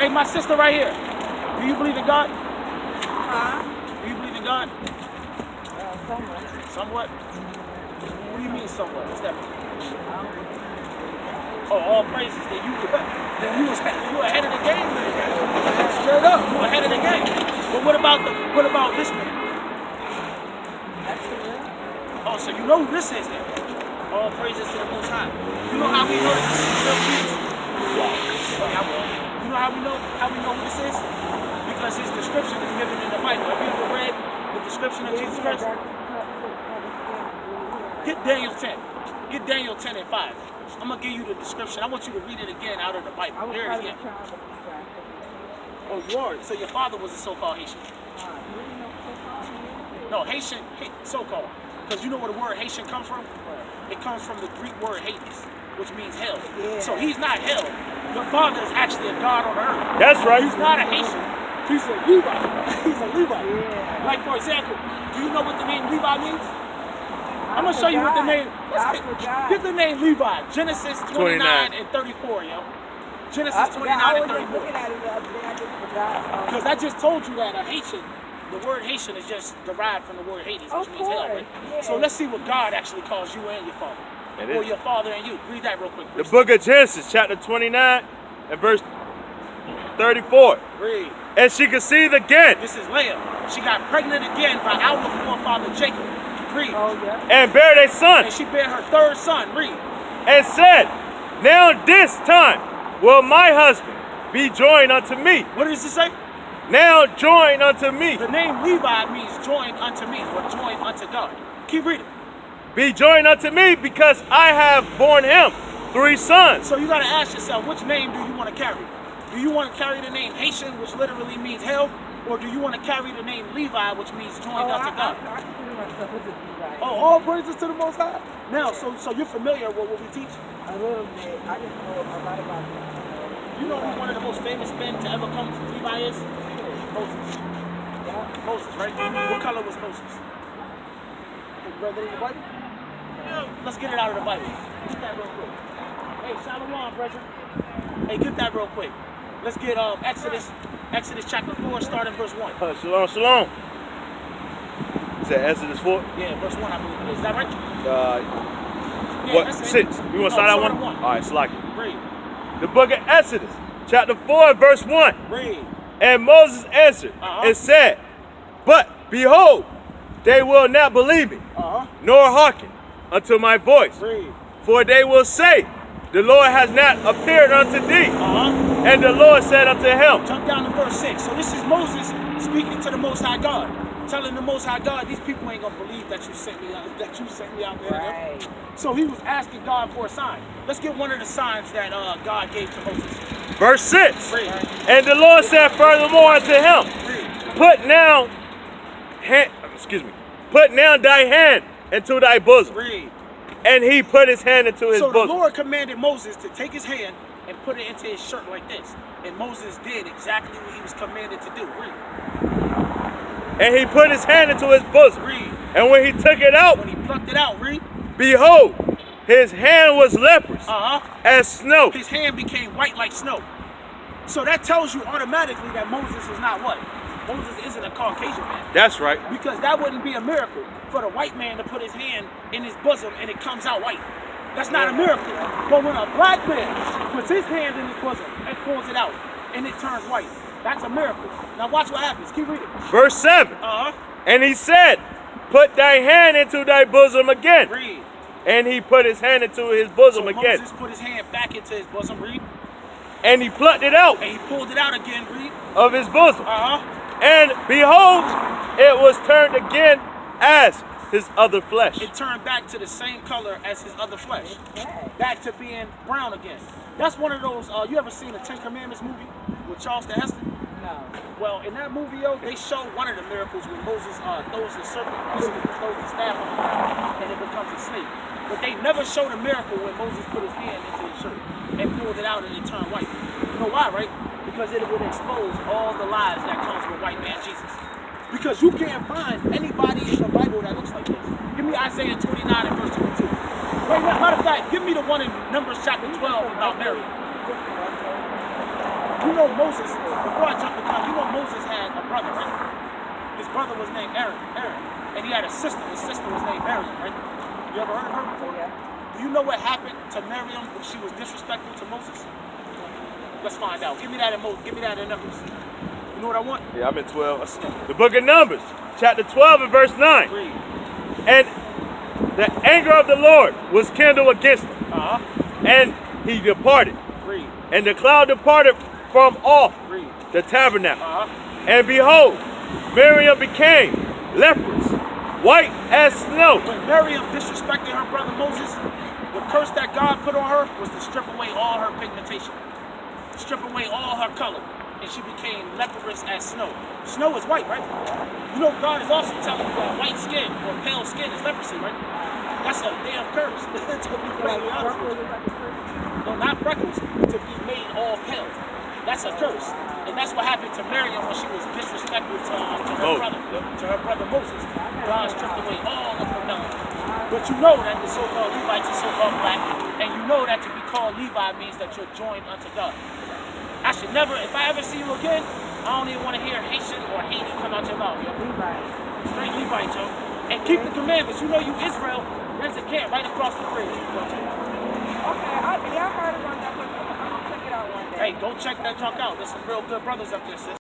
Hey, my sister right here. Do you believe in God? Huh? Do you believe in God? Somewhat. Somewhat? What do you mean somewhat? What's that mean? Oh, all praises. Then you ahead of the game then. Straight up, you ahead of the game. But what about this man? That's the real. Oh, so you know who this is then? All praises to the Most High. You know how we know this is real Jesus? Okay, I will. You know how we know who this is? Because his description is given in the Bible. Have you ever read the description of Jesus Christ? Get Daniel 10. Get Daniel 10 and 5. I'm going to give you the description. I want you to read it again out of the Bible. There it is again. Oh, you are? So your father was a so-called Haitian? No, Haitian, so-called. Because you know where the word Haitian comes from? It comes from the Greek word Hades, which means hell. Yeah. So he's not hell. Your father is actually a god on earth. That's right. He's not a Haitian. He's a Levi. He's a Levi. Yeah. Like, for example, do you know what the name Levi means? I'm going to show you what the name... Get the name Levi. Genesis 29 and 34, yo. Genesis 29 and 34. Because I just told you that a Haitian, the word Haitian is just derived from the word Hades, which means hell, right? Yeah. So let's see what God actually calls you and your father. Or your father and you. Read that real quick. The book of Genesis, chapter 29 and verse 34. Read. And she conceived again. This is Leah. She got pregnant again by our forefather Jacob. Read. Oh, yeah. And bare a son. And she bare her third son. Read. And said, now this time will my husband be joined unto me. What does it say? Now joined unto me. The name Levi means joined unto me, or joined unto God. Keep reading. Be joined unto me because I have borne him 3 sons. So you got to ask yourself, which name do you want to carry? Do you want to carry the name Haitian, which literally means hell? Or do you want to carry the name Levi, which means joined unto God? Oh, all praises to the Most High. Now, so you're familiar with what we teach? A little bit. I just know a lot about it. You know who one of the most famous men to ever come from Levi is? Moses. Yeah. Moses, right? What color was Moses? Read that in the Bible? Let's get it out of the Bible. Get that real quick. Hey, Shalom, brethren. Hey, get that real quick. Let's get Exodus chapter 4, starting verse 1. Shalom, shalom. Is that Exodus 4? Yeah, verse 1, I believe it is. Is that right? Yeah, what? that's 6. it. You want to start that one? 1. All right, select it. Read. The book of Exodus, chapter 4, verse 1. Read. And Moses answered and said, but behold, they will not believe me, nor hearken unto my voice. Read. For they will say, the Lord has not appeared unto thee. And the Lord said unto him. Jump down to verse 6. So this is Moses speaking to the Most High God, telling the Most High God, these people ain't gonna believe that you sent me out there. Right. So he was asking God for a sign. Let's get one of the signs that God gave to Moses. Verse 6. Read. And the Lord said furthermore unto him, put now thy hand into thy bosom. Read. And he put his hand into his bosom. So the Lord commanded Moses to take his hand and put it into his shirt like this. And Moses did exactly what he was commanded to do. Read. And he put his hand into his bosom. Read. And when he took it out, when he plucked it out, read. Behold, his hand was leprous as snow. His hand became white like snow. So that tells you automatically that Moses is not what? Moses isn't a Caucasian man. That's right. Because that wouldn't be a miracle for the white man to put his hand in his bosom and it comes out white. That's not a miracle. But when a black man puts his hand in his bosom and pulls it out and it turns white, that's a miracle. Now watch what happens. Keep reading. Verse 7. And he said, put thy hand into thy bosom again. Read. And he put his hand into his bosom again. Moses put his hand back into his bosom. Read. And he plucked it out. And he pulled it out again. Read. Of his bosom. And behold, it was turned again as his other flesh. It turned back to the same color as his other flesh. Back to being brown again. That's one of those, you ever seen the 10 Commandments movie with Charleston Heston? No. Well, in that movie, they show one of the miracles when Moses throws the serpent, throws the staff on the ground, and it becomes a snake. But they never showed a miracle when Moses put his hand into his shirt and pulled it out and it turned white. You know why, right? Because it would expose all the lies that comes with white man Jesus. Because you can't find anybody in the Bible that looks like this. Give me Isaiah 29 and verse 22. Wait, matter of fact, give me the one in Numbers chapter 12 about Mary. You know Moses, before I jump the gun, you know Moses had a brother, right? His brother was named Aaron. And he had a sister. His sister was named Miriam, right? You ever heard of her before? Yeah. Do you know what happened to Miriam when she was disrespectful to Moses? Let's find out. Give me that in Numbers. You know what I want? Yeah, I'm in 12. The book of Numbers, chapter 12 and verse 9. Read. And the anger of the Lord was kindled against him, and he departed. Read. And the cloud departed from off Read. the tabernacle. And behold, Miriam became leprous, white as snow. When Miriam disrespected her brother Moses, the curse that God put on her was to strip away all her pigmentation, strip away all her color, and she became leprous as snow. Snow is white, right? You know God is also telling you that white skin or pale skin is leprosy, right? That's a damn curse. To be completely honest with you. No, not freckles. To be made all pale. That's a curse. And that's what happened to Miriam when she was disrespectful to her brother Moses. God stripped away all of her melanin. But you know that the so-called Levites are so-called black, and you know that to be called Levi means that you're joined unto God. I should never, if I ever see you again, I don't even want to hear Haitian or Haiti come out your mouth, yo. Straight Levite, yo. And keep the commandments. You know you Israel, there's a camp right across the bridge. Okay, I heard about that, but I'm gonna check it out one day. Hey, go check that junk out. There's some real good brothers up there, sis.